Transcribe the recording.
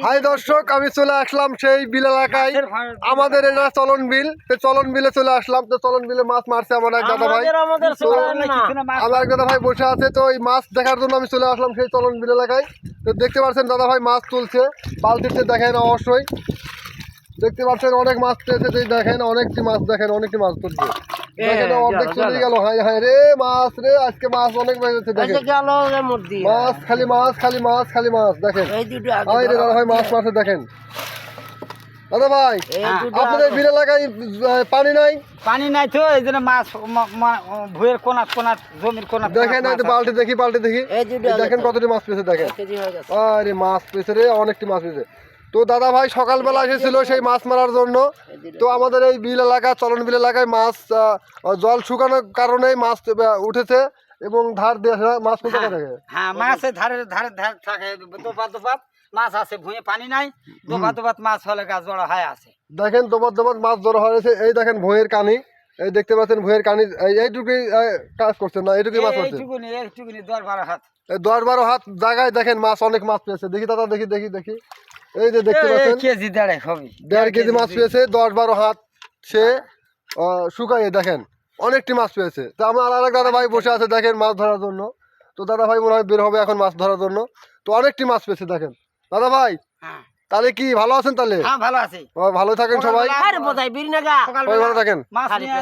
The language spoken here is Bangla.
হাই দর্শক, আমি চলে আসলাম সেই বিল এলাকায়। আমাদের এটা চলন বিল, চলন বিলে চলে আসলাম। তো চলন বিলে মাছ মারছে আমার এক দাদা ভাই। আমার এক দাদা ভাই বসে আছে, তো এই মাছ দেখার জন্য আমি চলে আসলাম সেই চলন বিল এলাকায়। তো দেখতে পাচ্ছেন দাদা ভাই মাছ তুলছে বালতিতে, দেখেন অবশ্যই দেখতে পাচ্ছেন অনেক মাছ পেয়েছে। দেখেন অনেকটি মাছ, দেখেন অনেকটি মাছ তুলছে। দেখেন অর্ধেক চলে গেল। হাই হাই রে মাছ রে, আজকে মাছ অনেক বেড়েছে। দেখেন মাছ, খালি মাছ, খালি মাছ, খালি মাছ। দেখেন হাই রে দাদা ভাই মাছ মারছে। দেখেন দাদা ভাই আপনাদের বিল এলাকায় পানি নাই? পানি নাই তো এই জন্য মাছ ভুঁয়ের কোনাত কোনাত জমির কোনাত। দেখেন বালতি দেখি, বালতি দেখি। দেখেন কতটি মাছ পেয়েছে। দেখেন আরে মাছ পেয়েছে রে, অনেকটি মাছ পেয়েছে। তো দাদা ভাই সকালবেলা এসেছিল সেই মাছ মারার জন্য। তো আমাদের এই বিল এলাকা, চলন বিল এলাকায় মাছ জল শুকানোর কারণে মাছ উঠেছে এবং ধার দিয়ে মাছ কোথা থেকে? হ্যাঁ, মাছের ধারে ধারে ধারে থাকে দোপাত দোপাত মাছ আছে, ভুঁয়ে পানি নাই, দোপাত দোপাত মাছ হলে গাছ জড়া হয় আছে। দেখেন দোপাত দোপাত মাছ জড়ো হয়েছে। এই দেখেন ভুঁয়ের কানি, এই দেখতে পাচ্ছেন ভুঁয়ের কানি। এইটুকুই কাজ করছেন না, এইটুকুই মাছ করছেন। এইটুকুনি 10-12 হাত, 10-12 হাত জায়গায় দেখেন মাছ, অনেক মাছ পেয়েছে। দেখি দাদা, দেখি দেখি দেখি। এই যে দেখতে পাচ্ছেন কেজি 1.5 হবে, 1.5 কেজি মাছ পেয়েছে। 10-12 হাত সে শুকাইয়ে দেখেন অনেকটি মাছ পেয়েছে। তো আমার আরেক দাদা ভাই বসে আছে দেখেন মাছ ধরার জন্য। তো দাদা ভাই মনে হয় বের হবে এখন মাছ ধরার জন্য। তো অনেকটি মাছ পেয়েছে দেখেন দাদা ভাই। তাহলে কি ভালো আছেন? তাহলে হ্যাঁ ভালো আছি। ভালো থাকেন সবাই, সবাই ভালো থাকেন। মাছ নিয়ে